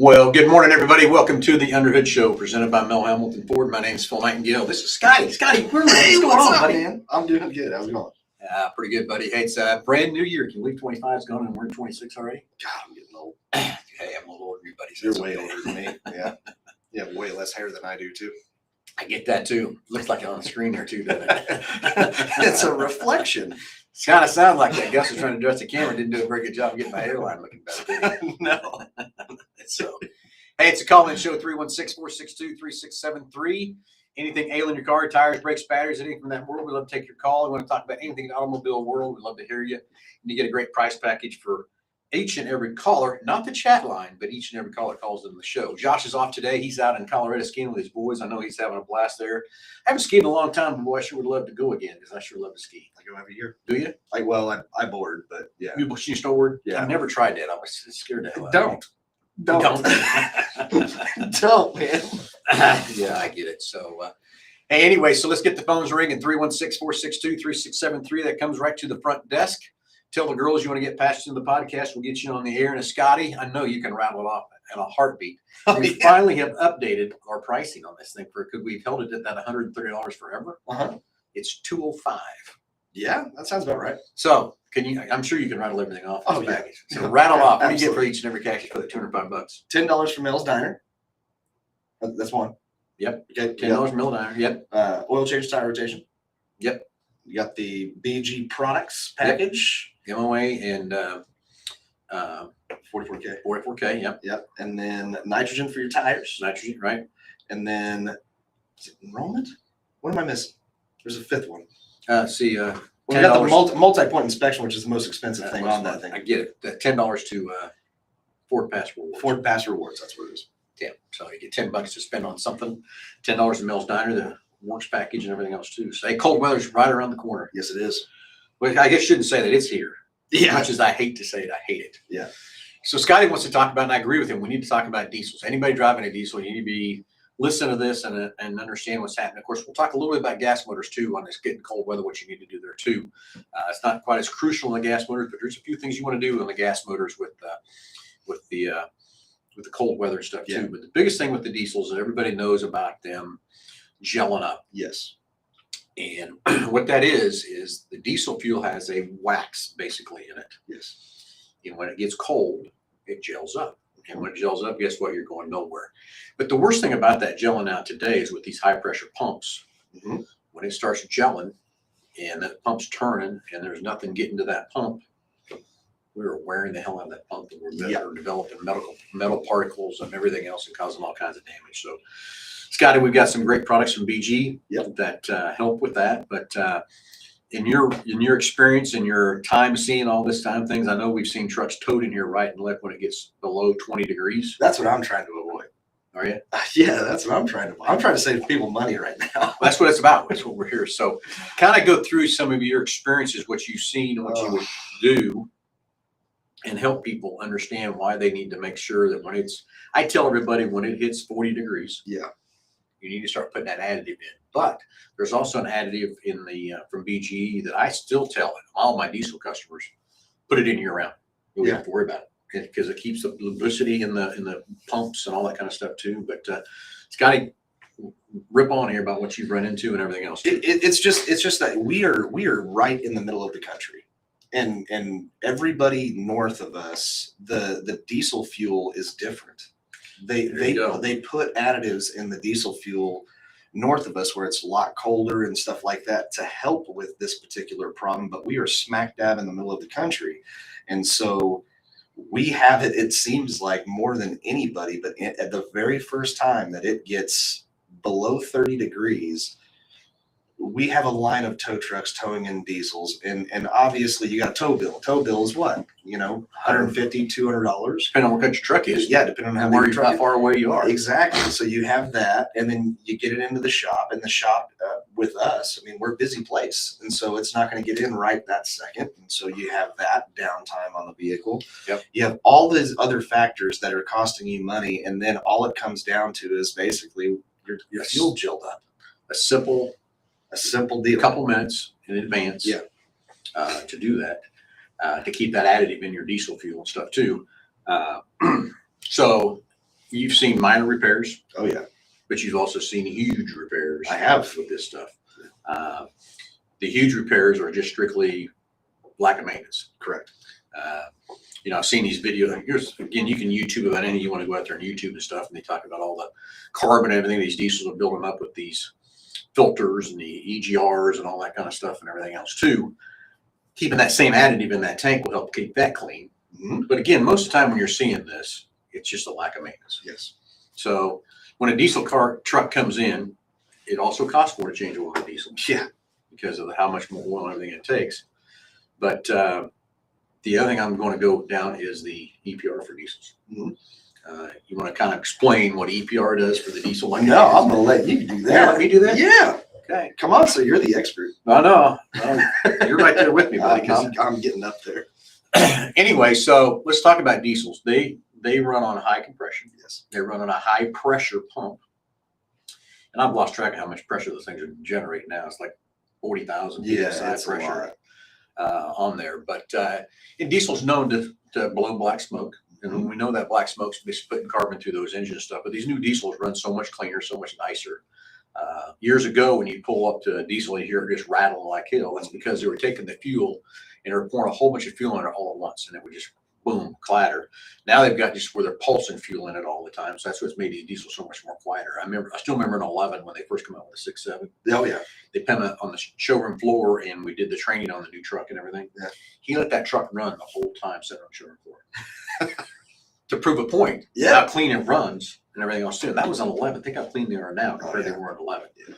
Well, good morning, everybody. Welcome to the Underhood Show, presented by Mel Hamilton Ford. My name is Phil Nightingale. This is Scotty. Scotty, what's going on, buddy? Man? I'm doing good. How's it going? Pretty good, buddy. Hey, it's a brand new year. Can you believe 25 is gone and we're in 26 already? God, I'm getting old. Hey, I'm a little older than you, buddy. You're way older than me. Yeah. You have way less hair than I do, too. I get that, too. Looks like it on the screen there, too, doesn't it? It's a reflection. It's kind of sounds like that. Gus was trying to adjust the camera. Didn't do a very good job of getting my hairline looking better. No. So, hey, it's a call-in show, 316-462-3673. Anything ailing your car, tires, brakes, batteries, anything from that world, we love to take your call. We want to talk about anything in the automobile world. We'd love to hear you. And you get a great price package for each and every caller, not the chat line, but each and every caller calls in the show. Josh is off today. He's out in Colorado skiing with his boys. I know he's having a blast there. I haven't skied in a long time, but boy, I sure would love to go again because I sure love to ski. I go every year. Do you? I board, but yeah. You snowboard? Yeah. I've never tried that. I was scared to hell out of it. Don't, man. Yeah, I get it. So, hey, anyway, so let's get the phones ringing. 316-462-3673. That comes right to the front desk. Tell the girls you want to get past into the podcast. We'll get you on the air. And Scotty, I know you can rattle it off in a heartbeat. We finally have updated our pricing on this thing because we've held it at that $130 forever. It's $205. Yeah, that sounds about right. So I'm sure you can rattle everything off this package. So Yeah. rattle off. What do you get Absolutely. for each and every package for the $205? $10 for Mel's Diner. That's one. Yep. Okay. $10 Mill Diner. Yep. Oil change, tire rotation. Yep. You got the BG products package. MOA and 44K. 44K. Yep. Yep. And then nitrogen for your tires. Nitrogen, right? And then is it enrollment? What am I missing? There's a fifth one. Well, we got the multi-point inspection, which is the most expensive thing on that thing. I get it. That $10 to Ford Pass Rewards. Ford Pass Rewards, that's what it is. Yeah. So you get $10 to spend on something. $10 to Mel's Diner, the works package, and everything else too. So hey, cold weather's right around the corner. Yes, it is. Well, I guess I shouldn't say that it's here. As Yeah. much as I hate to say it, I hate it. Yeah. So Scotty wants to talk about, and I agree with him, we need to talk about diesels. Anybody driving a diesel, you need to be listen to this and understand what's happening. Of course, we'll talk a little bit about gas motors too on this getting cold weather, what you need to do there too. It's not quite as crucial in the gas motors, but there's a few things you want to do on the gas motors with the cold weather stuff too. Yeah. But the biggest thing with the diesels is everybody knows about them gelling up. Yes. And what that is the diesel fuel has a wax basically in it. Yes. And when it gets cold, it gels up. And when it gels up, guess what? You're going nowhere. But the worst thing about that gelling out today is with these high pressure pumps, when it starts gelling and that pump's turning and there's nothing getting to that pump, we're wearing the hell out of that pump and we're developing metal particles and everything else and causing all kinds of damage. So, Scotty, we've got some great products from BG that help with that. But in your experience and your time seeing all this time things, I know we've seen trucks towed in here right and left when it gets below 20 degrees. That's what I'm trying to avoid. Are you? Yeah, that's what I'm trying to avoid. I'm trying to save people money right now. That's what it's about. That's what we're here. So kind of go through some of your experiences, what you've seen and what you would do and help people understand why they need to make sure that I tell everybody when it hits 40 degrees, Yeah. you need to start putting that additive in. But there's also an additive in the from BGE that I still tell all my diesel customers, put it in year round. You don't have to worry about it because it keeps the lubricity in the pumps and all that kind of stuff too. But Scotty, rip on here about what you've run into and everything else. It's just that we are right in the middle of the country. And everybody north of us, the diesel fuel is different. They put additives in the diesel fuel north of us where it's a lot colder and stuff like that to help with this particular problem. But we are smack dab in the middle of the country. And so we have it seems like more than anybody, but at the very first time that it gets below 30 degrees, we have a line of tow trucks towing in diesels, and obviously you got a tow bill. Tow bill is what? $150, $200. Depending on what kind your truck is. Yeah, depending on how far away you are. Exactly. So you have that, and then you get it into the shop, and the shop with us, I mean, we're a busy place, and so it's not going to get in right that second. And so you have that downtime on the vehicle. Yep. You have all these other factors that are costing you money, and then all it comes down to is basically your fuel gelled up. A simple deal. A couple minutes in advance. Yeah. To do that, to keep that additive in your diesel fuel and stuff too. So you've seen minor repairs, Oh yeah, but you've also seen huge repairs. I have. with this stuff. The huge repairs are just strictly lack of maintenance. Correct. I've seen these videos. Here's again, you can YouTube about anything you want to go out there and YouTube and stuff, and they talk about all the carbon and everything these diesels are building up with these filters and the EGRs and all that kind of stuff and everything else too. Keeping that same additive in that tank will help keep that clean. Mm-hmm. But again, most of the time when you're seeing this, it's just a lack of maintenance. Yes. So when a diesel truck comes in, it also costs more to change oil in diesel. Yeah. Because of how much more oil and everything it takes. But the other thing I'm going to go down is the EPR for diesels. Mm-hmm. You want to kind of explain what EPR does for the diesel? No, I'm going to let you do that. Yeah, let me do that? Yeah. Okay. Come on, sir. You're the expert. I know. You're right there with me, buddy. I'm getting up there. Anyway, so let's talk about diesels. They run on high compression. Yes. They run on a high pressure pump. And I've lost track of how much pressure those things are generating now. It's like 40,000 PSI pressure on there. But diesel's known to blow black smoke. And we know that black smoke's putting carbon through those engines and stuff. But these new diesels run so much cleaner, so much nicer. Years ago, when you pull up to a diesel, you hear it just rattling like hell. That's because they were taking the fuel and they were pouring a whole bunch of fuel in it all at once, and it would just boom, clatter. Now they've got just where they're pulsing fuel in it all the time. So that's what's made these diesels so much more quieter. I still remember in 11 when they first come out with the 6.7. Oh yeah. They put it on the showroom floor, and we did the training on the new truck and everything. Yeah. He let that truck run the whole time sitting on the showroom floor to prove a point. Yeah. How clean it runs and everything else too. That was on 11. Think how clean they are now compared to they were on 11. Yeah.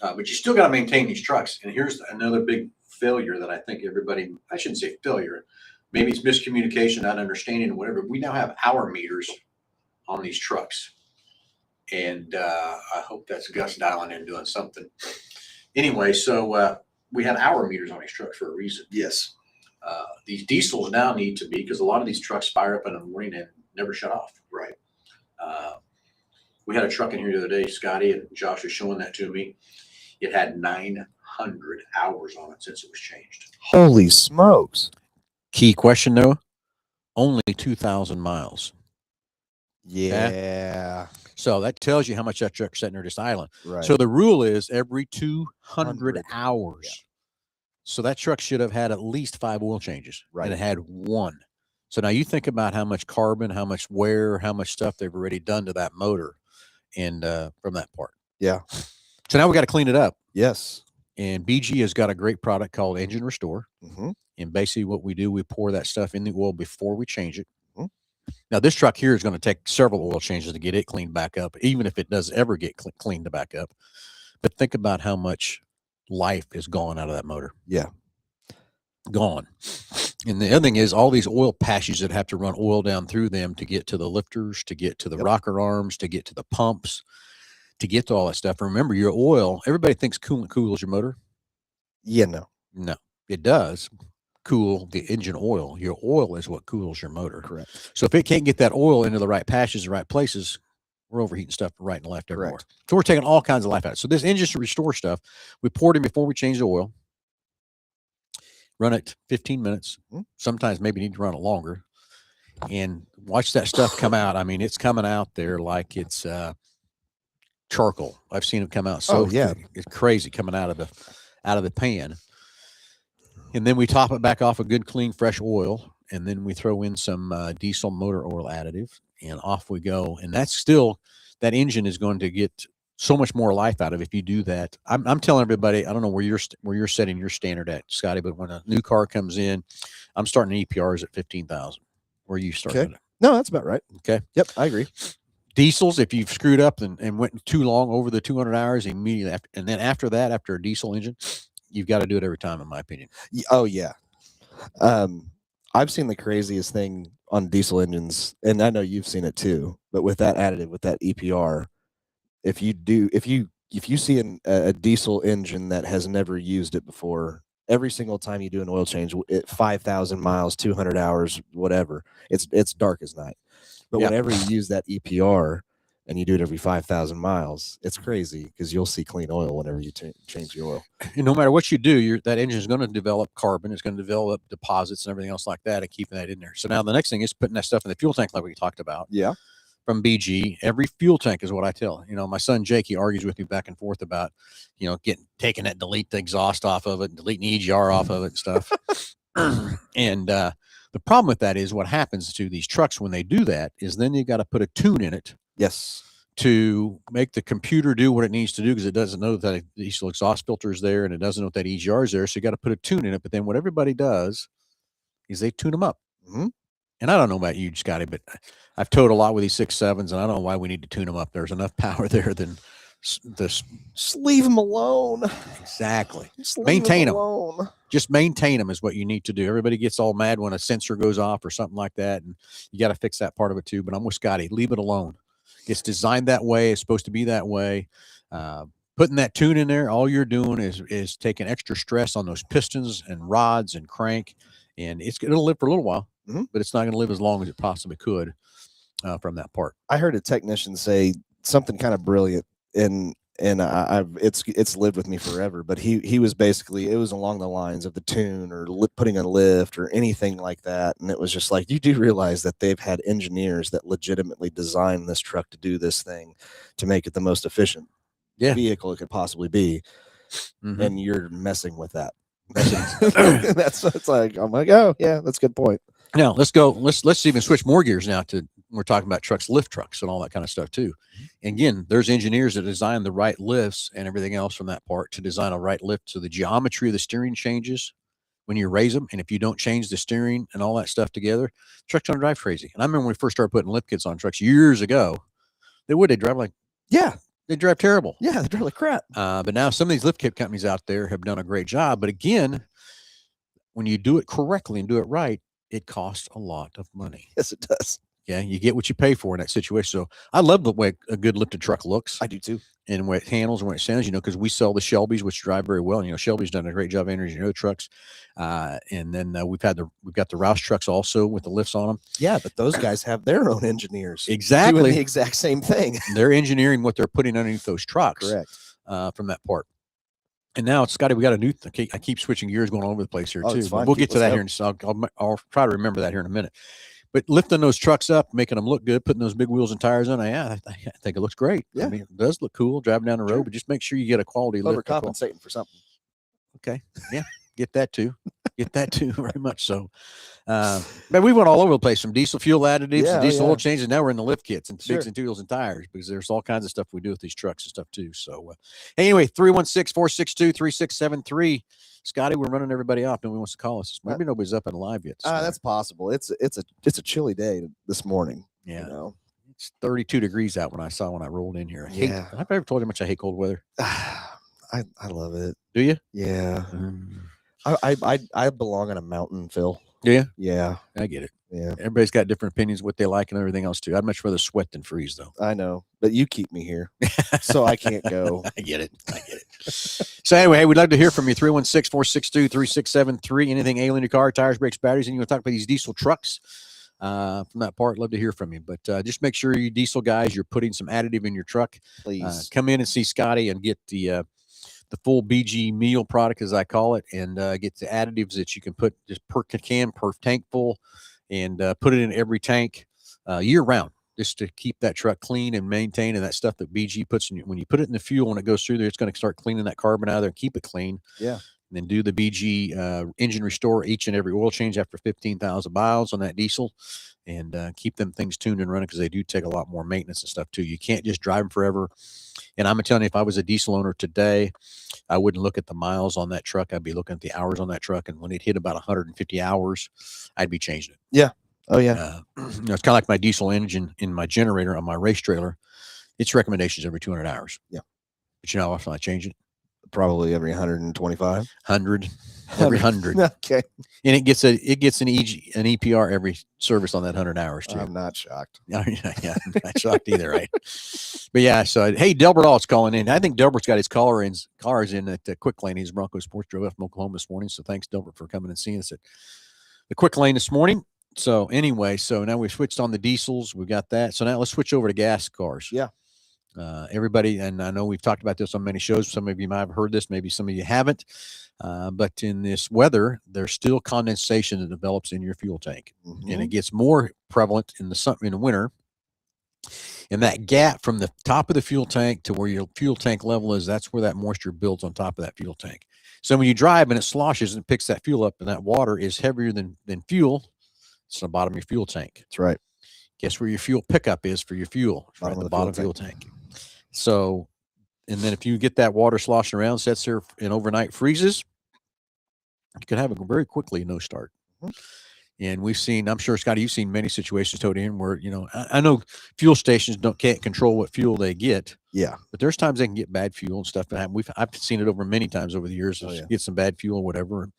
But you still got to maintain these trucks. And here's another big failure that I think everybody, I shouldn't say failure, maybe it's miscommunication, not understanding, whatever. We now have hour meters on these trucks. And I hope that's Gus dialing in doing something. Anyway, so we had hour meters on these trucks for a reason. Yes. These diesels now need to be, because a lot of these trucks fire up in the morning and never shut off. Right. We had a truck in here the other day, Scotty, and Josh was showing that to me. It had 900 hours on it since it was changed. Holy smokes. Key question, Noah. Only 2,000 miles. Yeah. So that tells you how much that truck's sitting there just idling. Right. So the rule is every 200 100. hours. Yeah. So that truck should have had at least 5 oil changes. Right. And it had 1. So now you think about how much carbon, how much wear, how much stuff they've already done to that motor and from that part. Yeah. So now we got to clean it up. Yes. And BG has got a great product called Engine Restore. Mm-hmm. And basically what we do, we pour that stuff in the oil before we change it. Mm-hmm. Now, this truck here is going to take several oil changes to get it cleaned back up, even if it does ever get cleaned back up. But think about how much life is gone out of that motor. Yeah. Gone. And the other thing is all these oil patches that have to run oil down through them to get to the lifters, to get to the rocker arms, to get to the pumps, to get to all that stuff. Remember, your oil, everybody thinks coolant cools your motor. Yeah, no. No, it does cool the engine oil. Your oil is what cools your motor. Correct. So if it can't get that oil into the right patches, the right places, we're overheating stuff right and left everywhere. Correct. So we're taking all kinds of life out. So this Engine Restore stuff, we poured in before we change the oil. Run it 15 minutes. Sometimes maybe need to run it longer. And watch that stuff come out. I mean, it's coming out there like it's charcoal. I've seen it come out so it's crazy coming out of the pan. And then we top it back off with good, clean, fresh oil. And then we throw in some diesel motor oil additive, and off we go. And that's still, that engine is going to get so much more life out of if you do that. I'm telling everybody, I don't know where you're setting your standard at, Scotty, but when a new car comes in, I'm starting EPRs at 15,000. Where you starting? Okay. No, that's about right. Okay. Yep, I agree. Diesels, if you've screwed up and went too long over the 200 hours immediately after, and then after that, after a diesel engine, you've got to do it every time, in my opinion. Oh yeah. I've seen the craziest thing on diesel engines, and I know you've seen it too, but with that additive, with that EPR, if you see a diesel engine that has never used it before, every single time you do an oil change, 5,000 miles, 200 hours, whatever, it's dark as night. But whenever you use that EPR and you do it every 5,000 miles, it's crazy because you'll see clean oil whenever you change your oil. And no matter what you do, that engine is going to develop carbon. It's going to develop deposits and everything else like that, and keeping that in there. So now the next thing is putting that stuff in the fuel tank like we talked about. Yeah. from BG. Every fuel tank is what I tell. My son Jake, he argues with me back and forth about, taking that delete the exhaust off of it, deleting the EGR off of it and stuff. And the problem with that is what happens to these trucks when they do that is then you got to put a tune in it Yes. to make the computer do what it needs to do, because it doesn't know that the diesel exhaust filter is there and it doesn't know that EGR is there. So you got to put a tune in it. But then what everybody does is they tune them up. Mm-hmm. And I don't know about you, Scotty, but I've towed a lot with these 6.7s, and I don't know why we need to tune them up. There's enough power there than this. Just leave them alone. Exactly. Just leave Maintain 'em. alone. Just maintain them is what you need to do. Everybody gets all mad when a sensor goes off or something like that, and you got to fix that part of it too. But I'm with Scotty. Leave it alone. It's designed that way. It's supposed to be that way. Putting that tune in there, all you're doing is taking extra stress on those pistons and rods and crank, and it'll live for a little while, but it's not going to live as long as it possibly could from that part. I heard a technician say something kind of brilliant, and it's lived with me forever. But he was basically, it was along the lines of the tune or putting a lift or anything like that, and it was just like, you do realize that they've had engineers that legitimately designed this truck to do this thing to make it the most efficient vehicle it could possibly be, and you're messing with that. That's it's like, I'm like, oh yeah, that's a good point. Now let's go. Let's even switch more gears now to, we're talking about trucks, lift trucks, and all that kind of stuff too. And again, there's engineers that design the right lifts and everything else from that part to design a right lift. So the geometry of the steering changes when you raise them, and if you don't change the steering and all that stuff together, trucks don't drive crazy. And I remember when we first started putting lift kits on trucks years ago, they drive like, they drive terrible. Yeah, they drive like crap. But now some of these lift kit companies out there have done a great job. But again, when you do it correctly and do it right, it costs a lot of money. Yes, it does. Yeah, you get what you pay for in that situation. So I love the way a good lifted truck looks. I do too. And what it handles and what it sounds, because we sell the Shelbys, which drive very well. And, Shelby's done a great job engineering the trucks. And then we've got the Roush trucks also with the lifts on them. Yeah, but those guys have their own engineers. Exactly. Doing the exact same thing. They're engineering what they're putting underneath those trucks. Correct. From that part. And now, Scotty, we got a new, I keep switching gears going all over the place here too. But we'll get to that here. So I'll try to remember that here in a minute. But lifting those trucks up, making them look good, putting those big wheels and tires on, I think it looks great. Yeah. I mean, it does look cool driving down the road, but just make sure you get a quality lift. Overcompensating for something. Okay. Yeah. Get that too. Very much so. But we went all over the place from diesel fuel additives to diesel oil changes. Now we're in the lift kits and bigs and tools and tires, because there's all kinds of stuff we do with these trucks and stuff too. So anyway, 316-462-3673. Scotty, we're running everybody off. Nobody wants to call us. Maybe nobody's up and live yet. That's possible. It's a chilly day this morning. Yeah. It's 32 degrees out when I rolled in here. I've never told you how much I hate cold weather. I love it. Do you? Yeah. I belong on a mountain, Phil. Yeah. Yeah. I get it. Yeah. Everybody's got different opinions, what they like and everything else too. I'd much rather sweat than freeze though. I know, but you keep me here, so I can't go. I get it. So anyway, hey, we'd love to hear from you. 316-462-3673. Anything ailing your car, tires, brakes, batteries, and you want to talk about these diesel trucks from that part, love to hear from you. But just make sure you diesel guys, you're putting some additive in your truck. Please come in and see Scotty and get the full BG meal product, as I call it, and get the additives that you can put just per can, per tank full, and put it in every tank year round, just to keep that truck clean and maintained. And that stuff that BG puts in, when you put it in the fuel, when it goes through there, it's going to start cleaning that carbon out of there and keep it clean. Yeah. And then do the BG engine restore each and every oil change after 15,000 miles on that diesel, and keep them things tuned and running, because they do take a lot more maintenance and stuff too. You can't just drive them forever. And I'm telling you, if I was a diesel owner today, I wouldn't look at the miles on that truck. I'd be looking at the hours on that truck. And when it hit about 150 hours, I'd be changing it. Yeah. Oh yeah. It's kind of like my diesel engine in my generator on my race trailer. Its recommendations every 200 hours. Yeah. But you know how often I change it? Probably every 125. 100. Every 100. Okay. And it gets an EPR every service on that 100 hours too. I'm not shocked. Yeah, I'm not shocked either, right? But yeah, so hey, Delbert Alt's calling in. I think Delbert's got his cars in at Quick Lane. He's Bronco Sports, drove up from Oklahoma this morning. So thanks, Delbert, for coming and seeing us at the Quick Lane this morning. So anyway, so now we've switched on the diesels. We got that. So now let's switch over to gas cars. Yeah. Everybody, and I know we've talked about this on many shows. Some of you might have heard this, maybe some of you haven't. But in this weather, there's still condensation that develops in your fuel tank, and it gets more prevalent in the winter And that gap from the top of the fuel tank to where your fuel tank level is, that's where that moisture builds on top of that fuel tank. So when you drive and it sloshes and picks that fuel up and that water is heavier than fuel, it's the bottom of your fuel tank. That's right. Guess where your fuel pickup is for your fuel? It's right at the bottom fuel tank. So, and then if you get that water sloshing around, sits there and overnight freezes, you can have it very quickly no start. Mm-hmm. And we've seen, I'm sure, Scotty, you've seen many situations, Tony, where, you know, I know fuel stations can't control what fuel they get. Yeah. But there's times they can get bad fuel and stuff. I've seen it over many times over the years. Oh, yeah. Get some bad fuel or whatever.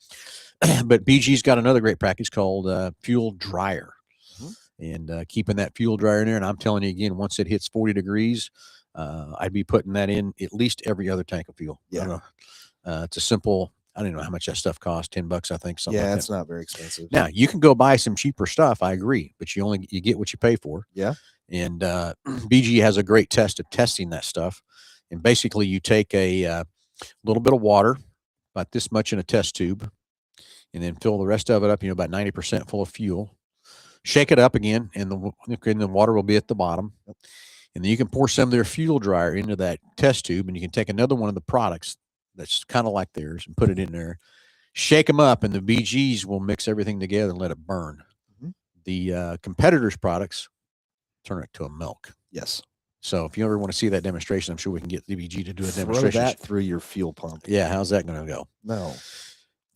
But BG's got another great package called Fuel Dryer. Mm-hmm. And keeping that fuel dryer in there. And I'm telling you again, once it hits 40 degrees, I'd be putting that in at least every other tank of fuel. Yeah. It's a simple, I don't know how much that stuff costs. $10, I think. Something. Yeah, like it's not very expensive. Now you can go buy some cheaper stuff. I agree, but you get what you pay for. Yeah. And BG has a great test of testing that stuff. And basically, you take a little bit of water, about this much in a test tube, and then fill the rest of it up. You know, about 90% full of fuel. Shake it up again, and the water will be at the bottom. And then you can pour some of their fuel dryer into that test tube, and you can take another one of the products that's kind of like theirs and put it in there, shake them up, and the BGs will mix everything together and let it burn. Mm-hmm. The competitors' products turn it to a milk. Yes. So if you ever want to see that demonstration, I'm sure we can get the BG to do a demonstration. Throw that through your fuel pump. Yeah, how's that going to go? No.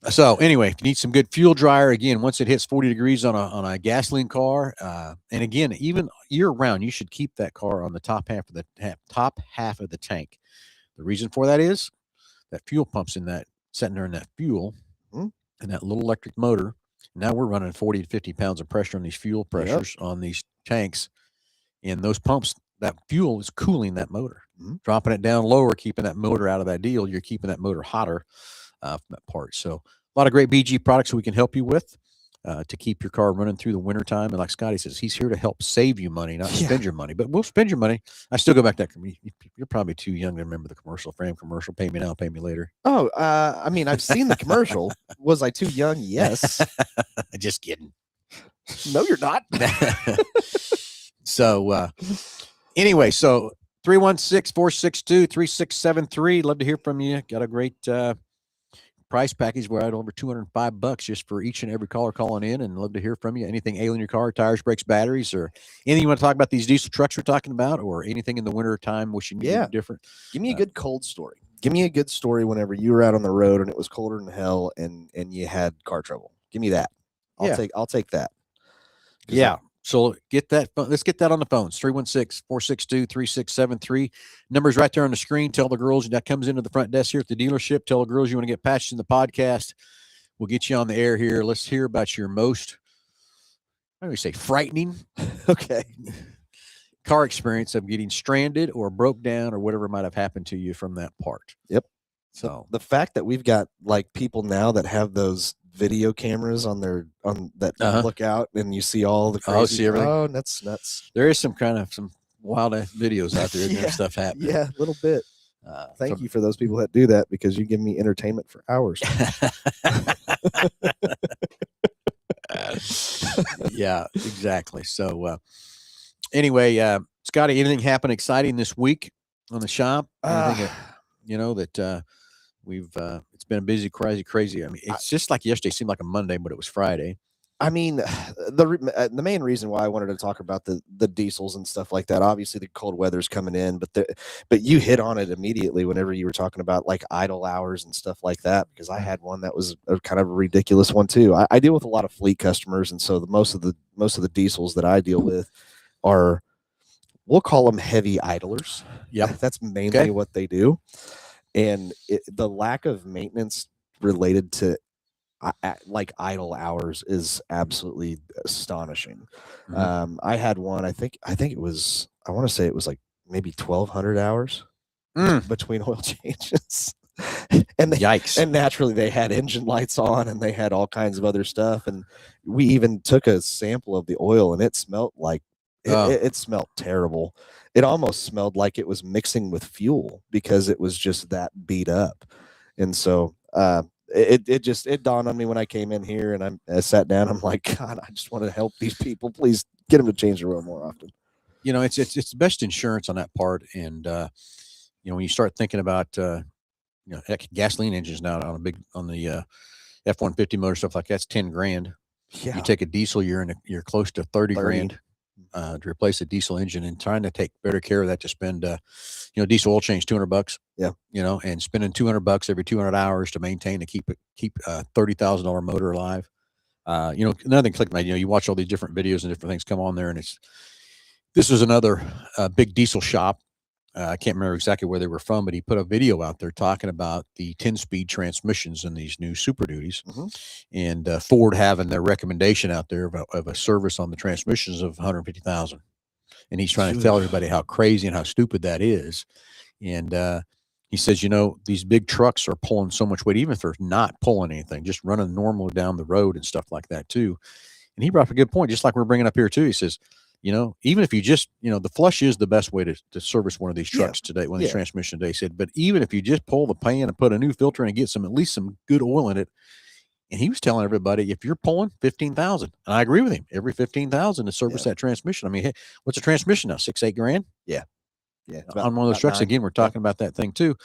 So anyway, if you need some good fuel dryer, again, once it hits 40 degrees on a gasoline car, and again, even year round, you should keep that car on the top half of the tank. The reason for that is that fuel pump's sitting there in that fuel, mm-hmm. and that little electric motor. Now we're running 40 to 50 pounds of pressure on these fuel pressures on these tanks, and those pumps, that fuel is cooling that motor, mm-hmm. dropping it down lower, keeping that motor out of that deal. You're keeping that motor hotter from that part. So a lot of great BG products we can help you with to keep your car running through the wintertime. And like Scotty says, he's here to help save you money, not spend your money. But we'll spend your money. I still go back to that. You're probably too young to remember the commercial, frame commercial, pay me now, pay me later. Oh, I mean, I've seen the commercial. Was I too young? Yes. Just kidding. No, you're not. So anyway, so 316-462-3673. Love to hear from you. Got a great price package. We're at over $205 just for each and every caller calling in, and love to hear from you. Anything ailing your car, tires, brakes, batteries, or anything you want to talk about these diesel trucks we're talking about, or anything in the winter time wishing you were different. Give me a good cold story. Give me a good story whenever you were out on the road and it was colder than hell and you had car trouble. Give me that. I'll take that. Yeah. So let's get that on the phones. 316-462-3673. Numbers right there on the screen. Tell the girls that comes into the front desk here at the dealership. Tell the girls you want to get patched in the podcast. We'll get you on the air here. Let's hear about your most, how do we say, frightening car experience of getting stranded or broke down or whatever might have happened to you from that part. Yep. So the fact that we've got like people now that have those video cameras on that look out and you see all the crazy, see everything. Oh, that's nuts. There is some wild videos out there. There's stuff happening. Yeah, a little bit. Thank you for those people that do that, because you give me entertainment for hours. Yeah, exactly. So anyway, Scotty, anything happen exciting this week on the shop? Anything that we've it's been a busy, crazy. I mean, it's just like yesterday seemed like a Monday, but it was Friday. I mean, the main reason why I wanted to talk about the diesels and stuff like that, obviously the cold weather's coming in, but you hit on it immediately whenever you were talking about like idle hours and stuff like that, because I had one that was a kind of a ridiculous one too. I deal with a lot of fleet customers, and so most of the diesels that I deal with are, we'll call them heavy idlers. Yeah, that's mainly what they do. And the lack of maintenance related to like idle hours is absolutely astonishing. Mm-hmm. I had one, I think it was, I want to say it was like maybe 1,200 hours between oil changes. And yikes. And naturally they had engine lights on and they had all kinds of other stuff. And we even took a sample of the oil and it smelled like, it smelled terrible. It almost smelled like it was mixing with fuel because it was just that beat up. And so it dawned on me when I came in here and I sat down. I'm like, God, I just want to help these people. Please get them to change their oil more often. you know, it's the best insurance on that part. And you know, when you start thinking about you know, heck, gasoline engines now on the F-150 motor stuff like that's 10 grand. Yeah. You take a diesel, you're close to 30 30. grand to replace a diesel engine, and trying to take better care of that to spend, you know, diesel oil change $200. Yeah. You know, and spending $200 every 200 hours to maintain to keep $30,000 motor alive. You know, another thing, click, you know, you watch all these different videos and different things come on there, and this was another big diesel shop. I can't remember exactly where they were from, but he put a video out there talking about the 10-speed transmissions in these new Super Duties, and Ford having their recommendation out there of a service on the transmissions of 150,000, and he's trying to tell everybody how crazy and how stupid that is. And he says, you know, these big trucks are pulling so much weight, even if they're not pulling anything, just running normally down the road and stuff like that too. And he brought up a good point, just like we're bringing up here too. He says, you know, even if you just, you know, the flush is the best way to service one of these trucks today, one of these transmission today. He said, but even if you just pull the pan and put a new filter in and get at least some good oil in it. And he was telling everybody, if you're pulling 15,000, and I agree with him, every 15,000 to service that transmission. I mean, hey, what's a transmission now? 6-8 grand? Yeah. On one of those trucks. 9. Again, we're talking about that thing too.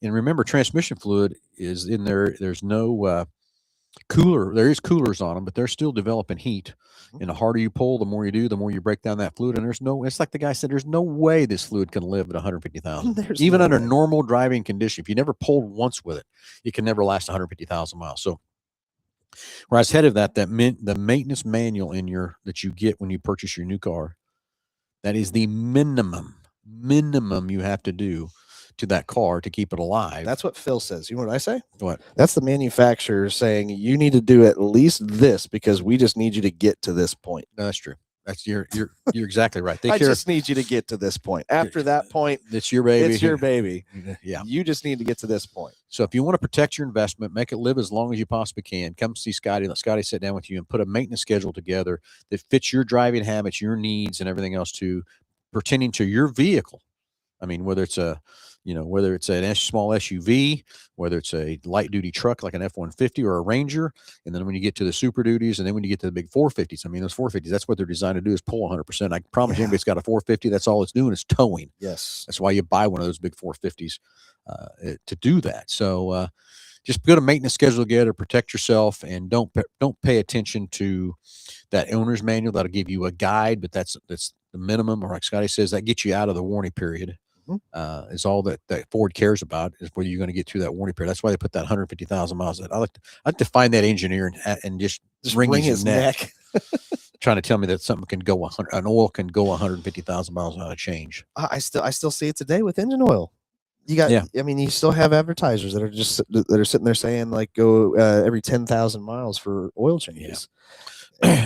And remember, transmission fluid is in there. There's no cooler. There is coolers on them, but they're still developing heat. And the harder you pull, the more you do, the more you break down that fluid. And it's like the guy said, there's no way this fluid can live at 150,000. Even under normal driving condition. If you never pulled once with it, it can never last 150,000 miles. So where I was headed of the maintenance manual that you get when you purchase your new car, that is the minimum you have to do to that car to keep it alive. That's what Phil says. You know what I say? What? That's the manufacturer saying you need to do at least this because we just need you to get to this point. No, that's true. That's you're exactly right. I just need you to get to this point. After that point, it's your baby. It's your baby. Yeah. You just need to get to this point. So if you want to protect your investment, make it live as long as you possibly can, come see Scotty. Let Scotty sit down with you and put a maintenance schedule together that fits your driving habits, your needs, and everything else pertaining to your vehicle. I mean, whether it's an small SUV, whether it's a light duty truck like an F-150 or a Ranger, and then when you get to the Super Duties, and then when you get to the big 450s, I mean, those 450s, that's what they're designed to do is pull 100%. I promise you, anybody's got a 450, that's all it's doing is towing. Yes. That's why you buy one of those big 450s to do that. So just put a maintenance schedule together, protect yourself, and don't pay attention to that owner's manual. That'll give you a guide, but that's the minimum, or like Scotty says, that gets you out of the warranty period. Is all that Ford cares about is whether you're going to get through that warranty period. That's why they put that 150,000 miles. I like to find that engineer and just wring his neck. Trying to tell me that something can go an oil can go 150,000 miles without a change. I still see it today with engine oil. You got, I mean, you still have advertisers that are sitting there saying like go every 10,000 miles for oil changes.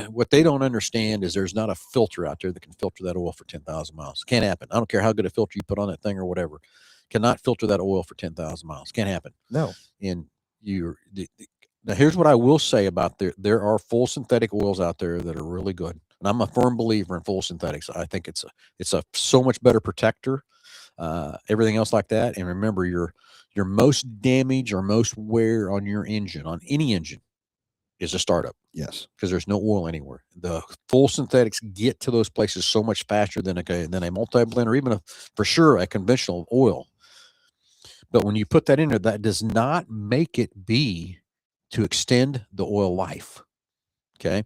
What they don't understand is there's not a filter out there that can filter that oil for 10,000 miles. Can't happen. I don't care how good a filter you put on that thing or whatever. Cannot filter that oil for 10,000 miles. Can't happen. No. And now here's what I will say about there are full synthetic oils out there that are really good. And I'm a firm believer in full synthetics. I think it's a so much better protector, everything else like that. And remember, your most damage or most wear on your engine, on any engine, is a startup. Yes. Because there's no oil anywhere. The full synthetics get to those places so much faster than a multi-blend or even for sure a conventional oil. But when you put that in there, that does not make it be to extend the oil life. Okay.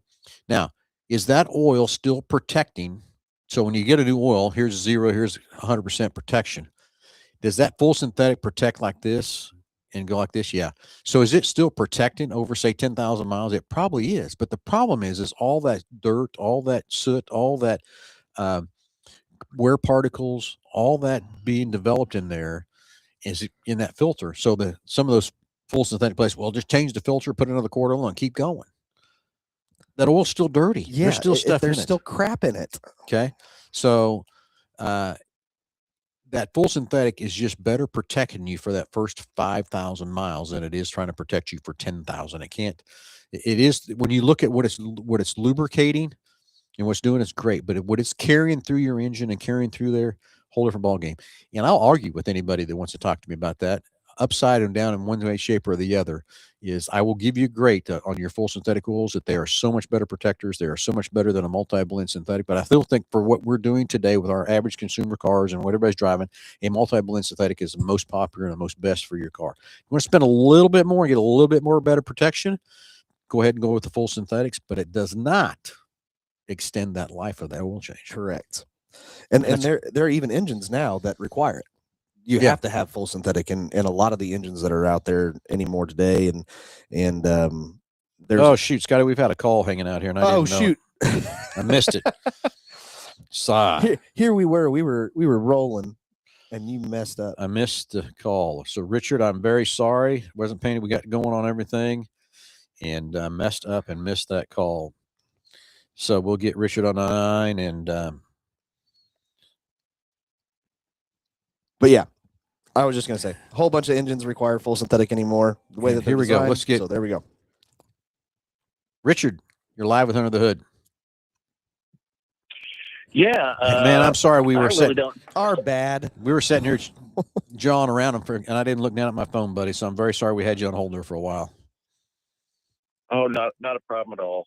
Now, is that oil still protecting? So when you get a new oil, here's 0, here's 100% protection. Does that full synthetic protect like this and go like this? Yeah. So is it still protecting over, say, 10,000 miles? It probably is. But the problem is all that dirt, all that soot, all that wear particles, all that being developed in there is in that filter. So some of those full synthetic places, well, just change the filter, put another quart of oil and keep going. That oil's still dirty. Yeah, there's still stuff in it. There's still crap in it. Okay. So that full synthetic is just better protecting you for that first 5,000 miles than it is trying to protect you for 10,000. It is, when you look at what it's lubricating and what's doing, it's great. But what it's carrying through your engine and carrying through there, whole different ball game. And I'll argue with anybody that wants to talk to me about that. upside and down in one way, shape, or the other is I will give you great on your full synthetic oils that they are so much better protectors. They are so much better than a multi-blend synthetic. But I still think for what we're doing today with our average consumer cars and what everybody's driving, a multi-blend synthetic is the most popular and the most best for your car. You want to spend a little bit more and get a little bit more better protection, go ahead and go with the full synthetics, but it does not extend that life of that oil change. Correct. And there are even engines now that require it. You Yeah. have to have full synthetic in a lot of the engines that are out there anymore today. And there's Oh shoot, Scotty, we've had a call hanging out here, and I didn't know. shoot. I missed it. Sigh. Here we were rolling, and you messed up. I missed the call. So Richard, I'm very sorry. Wasn't paying. We got going on everything, and messed up and missed that call. So we'll get Richard on the line, and But yeah, I was just gonna say a whole bunch of engines require full synthetic anymore. The way Okay, that here they're we go. designed, Let's get- so there we go. Richard, you're live with Under the Hood. Yeah, Man, I'm sorry. We I were really sitting. don't. Our bad. We were sitting here jawing around and I didn't look down at my phone, buddy. So I'm very sorry we had you on hold there for a while. Oh, not a problem at all.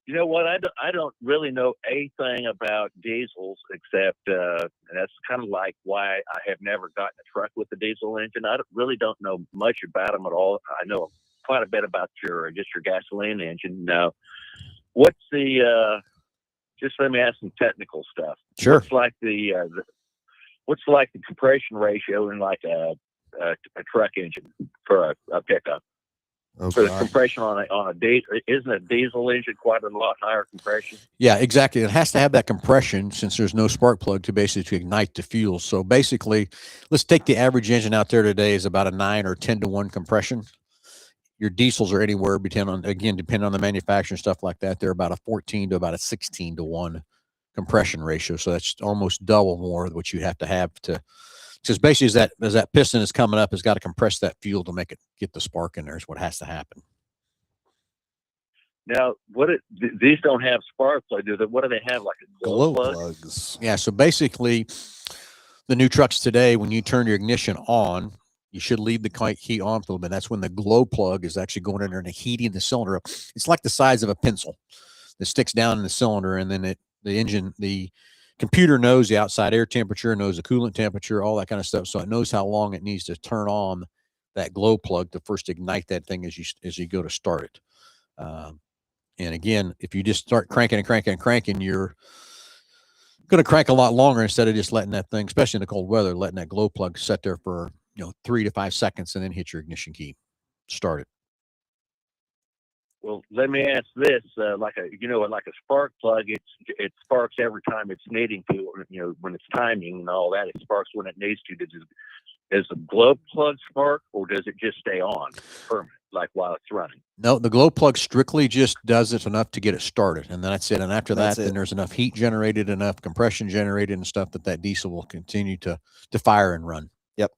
You know what? I don't really know anything about diesels except, and that's kind of like why I have never gotten a truck with a diesel engine. Really don't know much about them at all. I know quite a bit about your gasoline engine. Now, what's just let me ask some technical stuff. Sure. What's like what's like the compression ratio in like a truck engine for a pickup? Oh, For the God. compression on a diesel, isn't a diesel engine quite a lot higher compression? Yeah, exactly. It has to have that compression since there's no spark plug to basically ignite the fuel. So basically, let's take the average engine out there today is about a 9 or 10 to 1 compression. Your diesels are anywhere depending on the manufacturer and stuff like that. They're about a 14 to about a 16 to 1 compression ratio. So that's almost double more what you have to, because basically as that piston is coming up, it's got to compress that fuel to make it get the spark in there is what has to happen. Now, these don't have spark plug, do they? What do they have? Like a glow plug? plugs. Yeah. So basically the new trucks today, when you turn your ignition on, you should leave the heat on for a little bit. That's when the glow plug is actually going in there and heating the cylinder up. It's like the size of a pencil that sticks down in the cylinder, and then the computer knows the outside air temperature, knows the coolant temperature, all that kind of stuff. So it knows how long it needs to turn on that glow plug to first ignite that thing as you go to start it. And again, if you just start cranking and cranking and cranking, you're going to crank a lot longer instead of just letting that thing, especially in the cold weather, letting that glow plug sit there for 3 to 5 seconds and then hit your ignition key. Start it. Well, let me ask this: like a spark plug, it sparks every time it's needing to. When it's timing and all that, it sparks when it needs to. Does the glow plug spark, or does it just stay on permanent, like while it's running? No, the glow plug strictly just does it enough to get it started, and then that's it. And after that, then there's enough heat generated, enough compression generated, and stuff that diesel will continue to fire and run. Yep.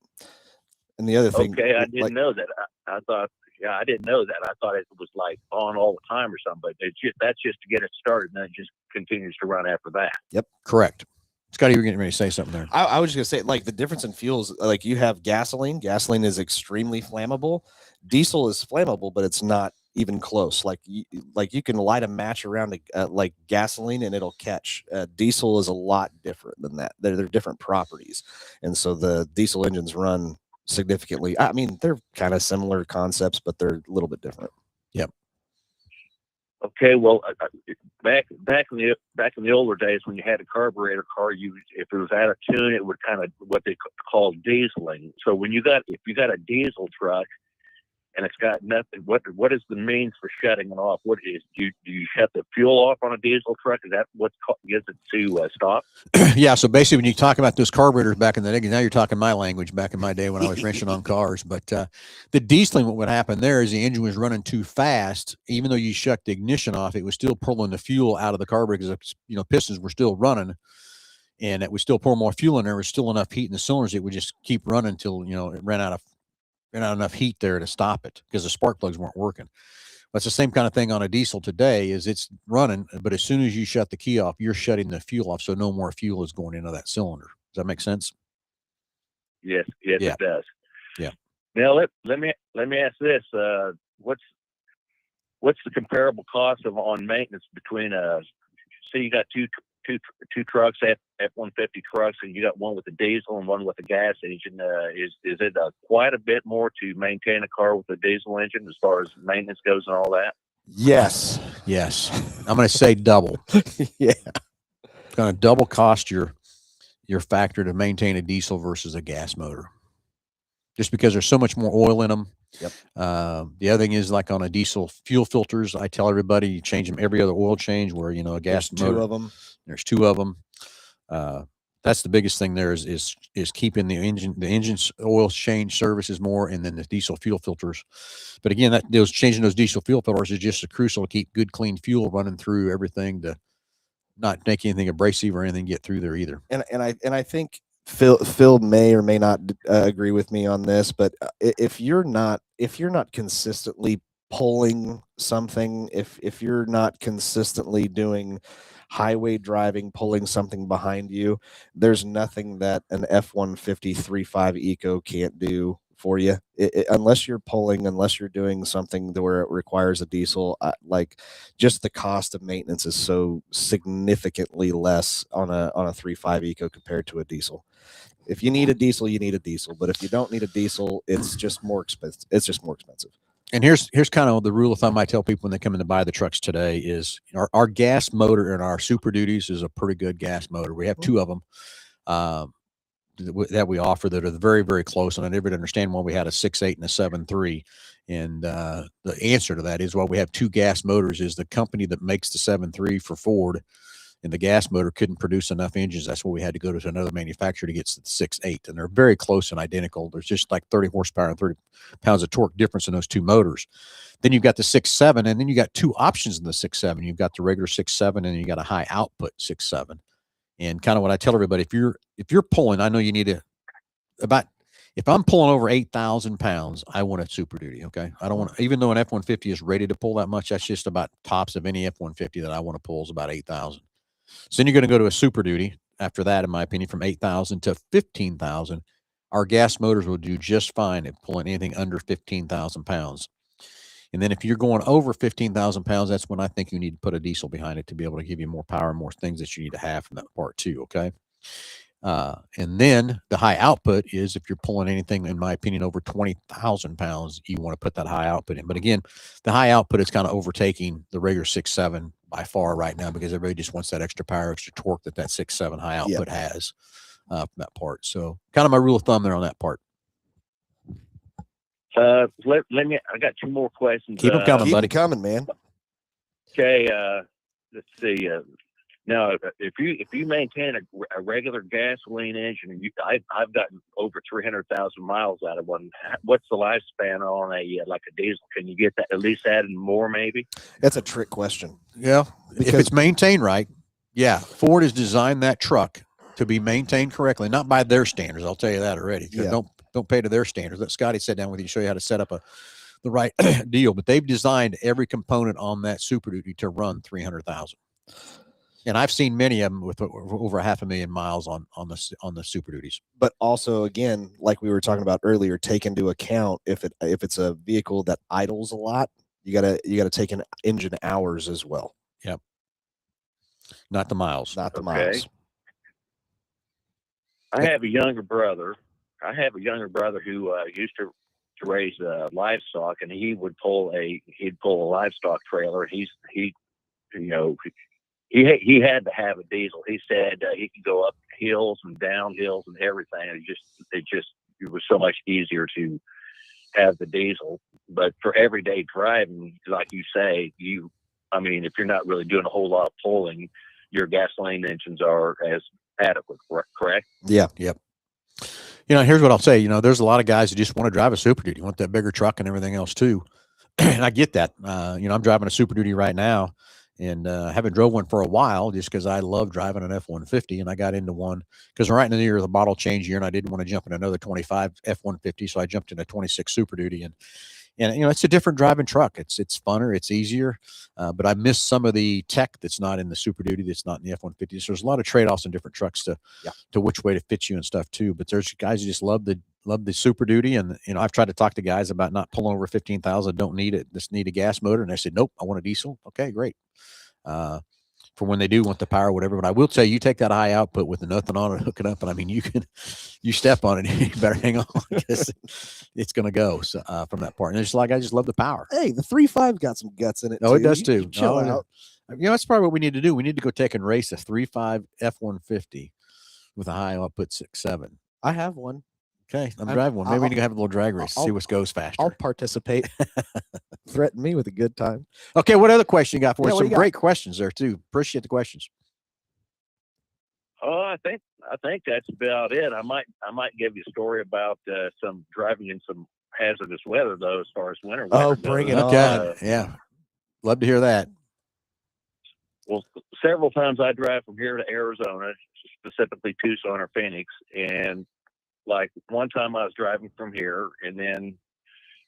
And the other thing. Okay, I didn't know that. I thought. Yeah, I didn't know that. I thought it was like on all the time or something, but that's just to get it started, and then it just continues to run after that. Yep. Correct. Scotty, you were getting ready to say something there. I was just gonna say, like, the difference in fuels, like you have gasoline. Gasoline is extremely flammable. Diesel is flammable, but it's not even close. Like you can light a match around like gasoline and it'll catch. Diesel is a lot different than that. They're different properties, and so the diesel engines run significantly. I mean, they're kind of similar concepts, but they're a little bit different. Okay, well, back in the older days when you had a carburetor car, if it was out of tune, it would kind of what they call dieseling. So if you got a diesel truck and it's got nothing, what is the means for shutting it off? Do you shut the fuel off on a diesel truck? Is that what gets it to stop? Yeah. So basically, when you talk about those carburetors back in the day, now you're talking my language back in my day when I was wrenching on cars. But the dieseling, what would happen there is the engine was running too fast. Even though you shut the ignition off, it was still pulling the fuel out of the carburetor because pistons were still running, and it would still pour more fuel in there. There was still enough heat in the cylinders. It would just keep running until it ran out enough heat there to stop it because the spark plugs weren't working. That's the same kind of thing on a diesel today. Is it's running, but as soon as you shut the key off, you're shutting the fuel off, so no more fuel is going into that cylinder. Does that make sense? Yes, Yeah. It does. Yeah. Now let me ask this: what's the comparable cost of on maintenance between say you got two trucks, F-150 trucks, and you got one with a diesel and one with a gas engine? Is it quite a bit more to maintain a car with a diesel engine as far as maintenance goes and all that? Yes. Yes. I'm going to say double. Yeah. It's going to double cost your factor to maintain a diesel versus a gas motor, just because there's so much more oil in them. Yep. The other thing is, like on a diesel fuel filters, I tell everybody you change them every other oil change, where, you know, a gas There's motor, two of them. there's two of them. That's the biggest thing there is keeping the engine's oil change services more, and then the diesel fuel filters. But again, changing those diesel fuel filters is just crucial to keep good, clean fuel running through everything, to not make anything abrasive or anything get through there either. And I think Phil may or may not agree with me on this, but if you're not consistently pulling something, if you're not consistently doing highway driving, pulling something behind you, there's nothing that an F-150 3.5 Eco can't do for you. Unless you're pulling, unless you're doing something to where it requires a diesel, like, just the cost of maintenance is so significantly less on a 3.5 Eco compared to a diesel. If you need a diesel, you need a diesel. But if you don't need a diesel, it's just more expensive. It's just more expensive. And here's kind of the rule of thumb I tell people when they come in to buy the trucks today is our gas motor in our Super Duties is a pretty good gas motor. We have two of them that we offer that are very, very close. And I never understand why we had a 6.8 and a 7.3. And the answer to that is, why we have two gas motors is the company that makes the 7.3 for Ford and the gas motor couldn't produce enough engines. That's why we had to go to another manufacturer to get to the 6.8, and they're very close and identical. There's just like 30 horsepower and 30 pounds of torque difference in those two motors. Then you've got the 6.7, and then you got two options in the 6.7. You've got the regular 6.7, and you got a high output 6.7. And kind of what I tell everybody, if you're pulling, I know you need if I'm pulling over 8,000 pounds, I want a Super Duty. Okay. I don't want, even though an F-150 is rated to pull that much, that's just about tops of any F-150 that I want to pull is about 8,000. So then you're going to go to a Super Duty after that, in my opinion, from 8,000 to 15,000. Our gas motors will do just fine at pulling anything under 15,000 pounds. And then if you're going over 15,000 pounds, that's when I think you need to put a diesel behind it to be able to give you more power and more things that you need to have from that part too. Okay. And then the high output is if you're pulling anything, in my opinion, over 20,000 pounds, you want to put that high output in. But again, the high output is kind of overtaking the regular 6.7 by far right now, because everybody just wants that extra power, extra torque that 6.7 high output has from that part. So kind of my rule of thumb there on that part. Let me. I got two more questions. Keep them coming, buddy. Keep them coming, man. Okay. Let's see. Now, if you maintain a regular gasoline engine, I've gotten over 300,000 miles out of one. What's the lifespan on like a diesel? Can you get that at least adding more, maybe? That's a trick question. Yeah, if it's maintained right. Yeah, Ford has designed that truck to be maintained correctly, not by their standards. I'll tell you that already. Yeah. Don't pay to their standards. Let Scotty sit down with you and show you how to set up the right deal. But they've designed every component on that Super Duty to run 300,000. And I've seen many of them with over 500,000 miles on the Super Duties. But also, again, like we were talking about earlier, take into account if it's a vehicle that idles a lot, you gotta take in engine hours as well. Yep. Not the miles. Not the miles. I have a younger brother. Who used to raise livestock, and he'd pull a livestock trailer. He had to have a diesel. He said he could go up hills and down hills and everything. It was so much easier to have the diesel. But for everyday driving, like you say, if you're not really doing a whole lot of pulling, your gasoline engines are as adequate, correct? Yeah. Yep. Here's what I'll say. There's a lot of guys who just want to drive a Super Duty, want that bigger truck and everything else too. And I get that. I'm driving a Super Duty right now, and haven't drove one for a while just because I love driving an F-150, and I got into one because right in the year of the model change year, and I didn't want to jump in another 25 F-150, so I jumped in a 26 Super Duty, and it's a different driving truck. It's funner, it's easier, but I miss some of the tech that's not in the Super Duty, that's not in the F-150. So there's a lot of trade-offs in different trucks to which way to fit you and stuff too. But there's guys who just love the love the Super Duty, and I've tried to talk to guys about not pulling over 15,000. Don't need it. Just need a gas motor, and they said, nope, I want a diesel. Okay, great. For when they do want the power, whatever. But I will tell you, take that high output with nothing on it, hook it up, and I mean, you step on it, you better hang on because it's going to go from that part. And it's like I just love the power. Hey, the 3.5 got some guts in it. Oh, it too. does You too. chill Oh, out. That's probably what we need to do. We need to go take and race a 3.5 F-150 with a high output 6.7. I have one. Okay, I'm driving one. Maybe we need to have a little drag race, see I'll- what goes faster. I'll participate. Threaten me with a good time. Okay, what other question you got for Yeah, us? what do Some you got? great questions there too. Appreciate the questions. Oh, I think that's about it. I might give you a story about some driving in some hazardous weather though, as far as winter weather. Oh, bring it goes. Okay, yeah, love to hear that. Well, several times I drive from here to Arizona, specifically Tucson or Phoenix, and like one time I was driving from here, and then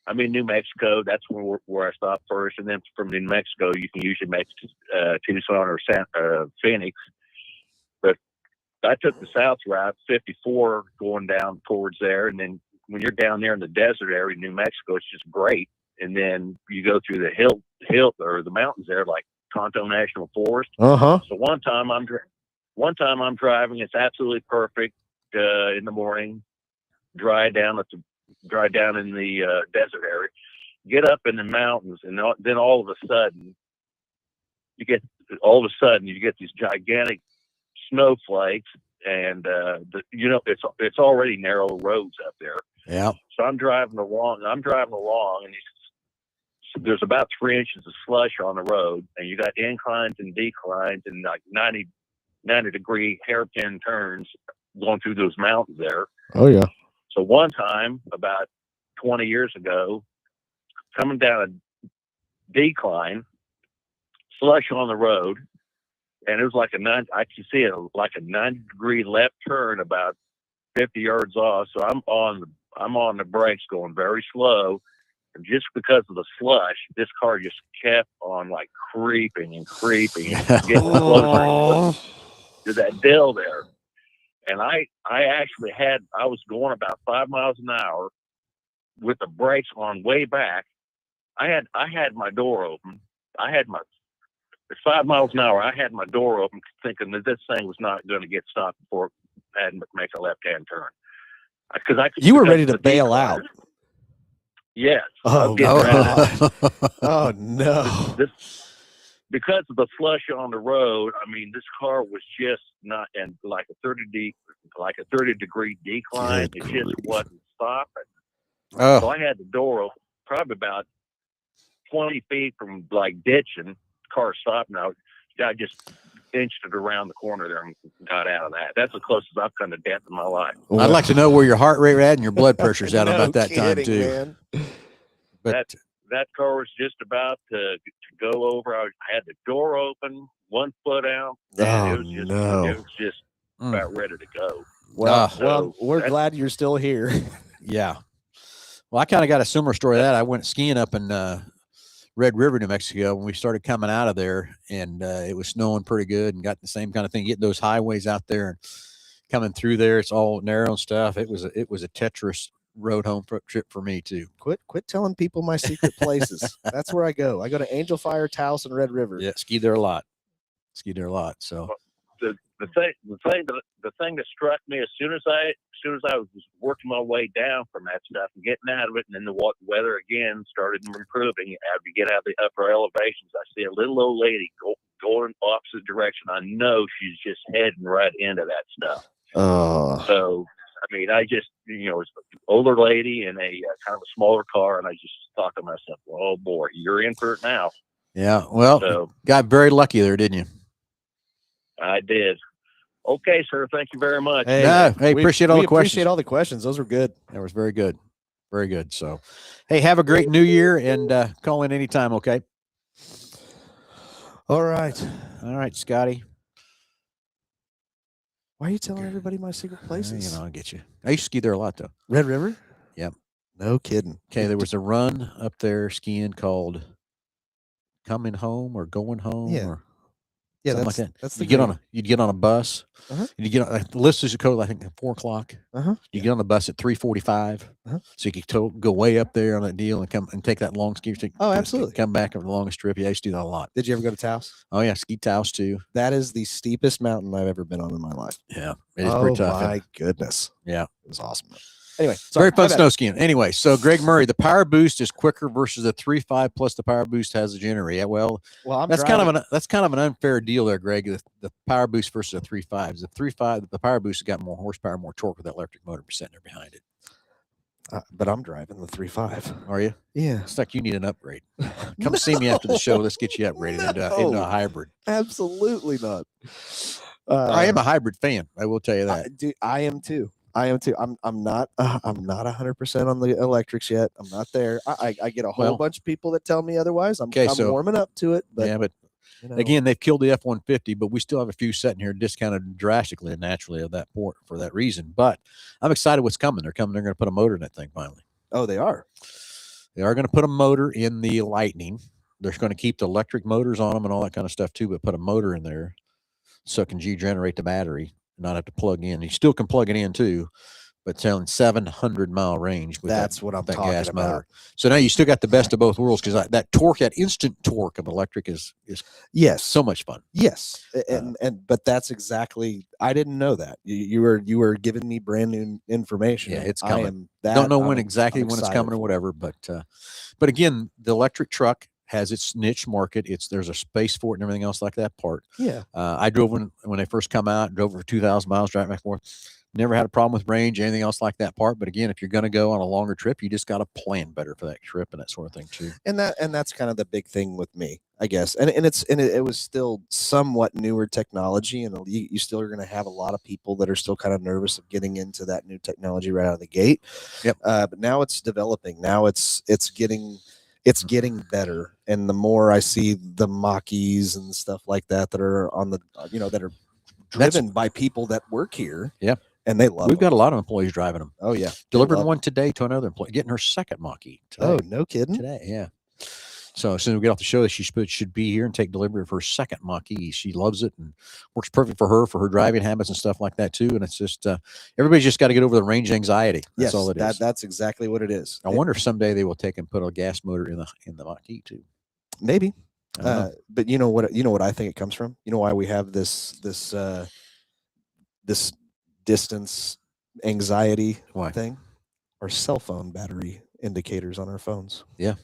I'm in New Mexico. That's where I stopped first, and then from New Mexico you can usually make Tucson or Phoenix. But I took the south route, 54, going down towards there, and then when you're down there in the desert area in New Mexico, it's just great. And then you go through the hill or the mountains there, like Tonto National Forest. Uh-huh. So one time I'm driving. It's absolutely perfect in the morning. Dry down in the desert area. Get up in the mountains, and then all of a sudden you get these gigantic snowflakes, and it's already narrow roads up there. Yeah. So I'm driving along, and there's about 3 inches of slush on the road, and you got inclines and declines and like 90-degree hairpin turns going through those mountains there. Oh, yeah. So one time, about 20 years ago, coming down a decline, slush on the road, and it was like I can see it like a 90-degree left turn about 50 yards off. So I'm on the brakes going very slow. And just because of the slush, this car just kept on like creeping and getting closer to that dill there. And I was going about 5 miles an hour with the brakes on way back. I had my door open. At 5 miles an hour, I had my door open, thinking that this thing was not going to get stopped before it had to make a left-hand turn. You were ready to bail out. Yes. Oh, God. Oh, no. Because of the slush on the road, I mean, this car was just not, and like a 30-degree decline. Good It just grief. wasn't stopping. Oh, So I had the door open, probably about 20 feet from like ditching. Car stopped. Now I just inched it around the corner there and got out of that. That's the closest I've come to death in my life. I'd like to know where your heart rate at and your blood pressure's at about that time too. Man. But That car was just about to go over. I had the door open, 1 foot out. And it was just about ready to go. Well, So we're that's- glad you're still here. yeah. Well, I kind of got a similar story to that. I went skiing up in Red River, New Mexico, when we started coming out of there, and it was snowing pretty good, and got the same kind of thing. Getting those highways out there and coming through there, it's all narrow and stuff. It was a Tetris road home trip for me too. Quit telling people my secret places. That's where I go. I go to Angel Fire, Taos, and Red River. Yeah, skied there a lot. So the thing that struck me as soon as I was working my way down from that stuff and getting out of it, and then the weather again started improving. As we get out of the upper elevations, I see a little old lady going opposite direction. I know she's just heading right into that stuff. Oh, So I mean, I just it's an older lady in a kind of a smaller car, and I just thought to myself, "Oh boy, you're in for it now." yeah, well, So got very lucky there, didn't you? I did. Okay, sir. Thank you very much. hey, No, hey, appreciate all the questions. Appreciate all the questions. Those were good. That was very good. Very good. So, hey, have a great new year and call in anytime. Okay. All right. All right, Scotty. Why are you telling everybody my secret places? I'll get you. I used to ski there a lot though. Red River? Yep. No kidding. Okay, there was a run up there skiing called Coming Home or Going Home. Yeah. Or Yeah, something that's like that. that's the You'd get on a bus. Uh-huh. You'd get on, like, the list is code, I think, at 4 o'clock. You get on the bus at 3:45, Uh-huh. so you could go way up there on that deal and come and take that long ski trip. Oh, absolutely. Come back on the longest trip. Yeah, I used to do that a lot. Did you ever go to Taos? Oh yeah, ski Taos too. That is the steepest mountain I've ever been on in my life. Yeah, it is pretty tough. My goodness. Yeah, it was awesome. Anyway, sorry, very fun my bad. snow skiing. Anyway, so Greg Murray, the Power Boost is quicker versus the 3.5 plus the Power Boost has a generator. Yeah, well, Well, that's kind of an unfair deal there, Greg. The Power Boost versus the 3.5. The 3.5, the Power Boost has got more horsepower, more torque with that electric motor sitting there behind it. But I'm driving the 3.5. Are you? Yeah, It's like you need an upgrade. Come see me after the show. Let's get you upgraded into a hybrid. absolutely not. I am a hybrid fan. I will tell you that. I am too. I'm not 100% on the electrics yet. I'm not there. I get a whole Well, bunch of people that tell me otherwise. I'm so- warming up to it. But yeah, but you know, again, they've killed the F-150, but we still have a few sitting here discounted drastically and naturally of that port for that reason. But I'm excited what's coming. They're coming. They're going to put a motor in that thing finally. oh, they are. They are going to put a motor in the Lightning. They're going to keep the electric motors on them and all that kind of stuff too, but put a motor in there so it can generate the battery, not have to plug in. You still can plug it in too, but selling 700-mile range with That's what I'm that talking gas about. motor. So now you still got the best of both worlds because that torque, that instant torque of electric is Yes. so much fun. Yes, but that's exactly. I didn't know that. You were giving me brand new information. Yeah, it's I coming. am Don't know I'm when ex- exactly I'm when it's excited coming or for it. whatever, but again, the electric truck has its niche market. There's a space for it and everything else like that part. Yeah. I drove when they first come out, drove over 2,000 miles, driving back and forth. Never had a problem with range, anything else like that part. But again, if you're going to go on a longer trip, you just got to plan better for that trip and that sort of thing too. And that's kind of the big thing with me, I guess. And it was still somewhat newer technology, and you still are going to have a lot of people that are still kind of nervous of getting into that new technology right out of the gate. Yep. But now it's developing. Now it's getting better. And the more I see the Mach-E's and stuff like that are on the that are driven by people that work here. Yeah. And they love We've them. got a lot of employees driving them. Oh yeah. Delivering love one today to another employee, getting her second Mach-E today. Oh, no kidding. Today, yeah. So as soon as we get off the show, she should be here and take delivery of her second Mach-E. She loves it and works perfect for her driving habits and stuff like that too. And it's just everybody's just got to get over the range anxiety. That's Yes, all it is. That's exactly what it is. I wonder if someday they will take and put a gas motor in the Mach-E too. Maybe. I don't know. But you know what I think it comes from? You know why we have this distance anxiety Why? thing? Our cell phone battery indicators on our phones. Yeah.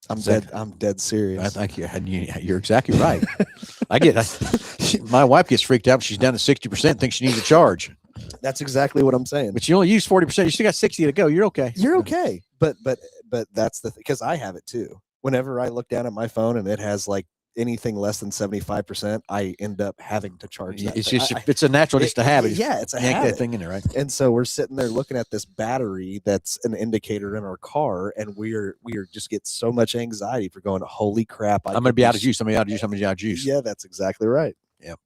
I'm Exactly. dead serious. I think you're exactly right. My wife gets freaked out. She's down to 60%, thinks she needs a charge, That's exactly what I'm saying. but you only use 40%. You still got 60 to go. You're okay. You're okay. But that's the thing, because I have it too. Whenever I look down at my phone and it has like anything less than 75%, I end up having to charge that. It's thing. just it's a natural, just a habit. Yeah, it's a Yank habit. that thing in there, right? And so we're sitting there looking at this battery that's an indicator in our car, and we are just get so much anxiety for going, holy crap! I'm going to be out of juice. I'm going to be out of juice. I'm going to be out of juice. Yeah, that's exactly right. Yep.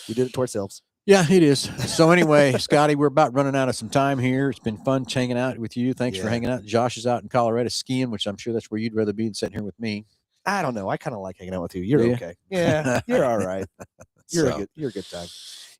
We did it to ourselves. Yeah, it is. So anyway, Scotty, we're about running out of some time here. It's been fun hanging out with you. Thanks for Yeah. hanging out. Josh is out in Colorado skiing, which I'm sure that's where you'd rather be than sitting here with me. I don't know. I kind of like hanging out with you. You're Do you? okay. Yeah, you're all right. You're So, you're a good time.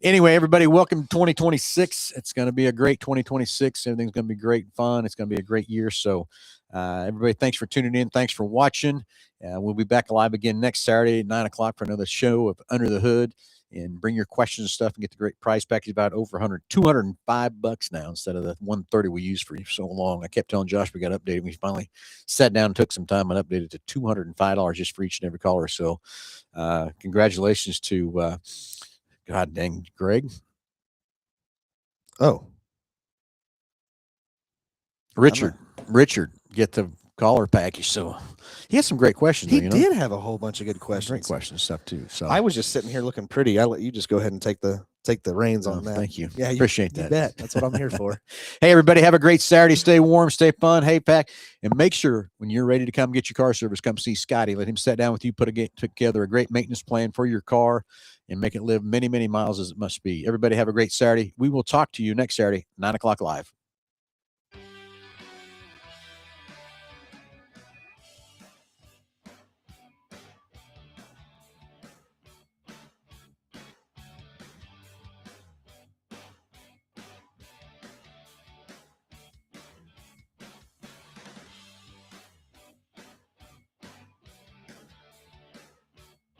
anyway, everybody, welcome to 2026. It's going to be a great 2026. Everything's going to be great and fun. It's going to be a great year. So everybody, thanks for tuning in. Thanks for watching. We'll be back live again next Saturday at 9 o'clock for another show of Under the Hood. And bring your questions and stuff and get the great price package. About over $205 now instead of the $130 we used for so long. I kept telling Josh we got updated. We finally sat down and took some time and updated to $205 just for each and every caller. So congratulations to God dang Greg. Oh, Richard, get the caller package. So he had some great questions. he though, you know? did have a whole bunch of good questions. Great questions stuff too. So I was just sitting here looking pretty. I let you just go ahead and take the reins on that. Thank you. Yeah, Appreciate You that. bet. That's what I'm here for. Hey, everybody, have a great Saturday. Stay warm, stay fun. Hey, pack, and make sure when you're ready to come get your car service, come see Scotty. Let him sit down with you, put together a great maintenance plan for your car, and make it live many, many miles as it must be. Everybody, have a great Saturday. We will talk to you next Saturday, 9 o'clock live.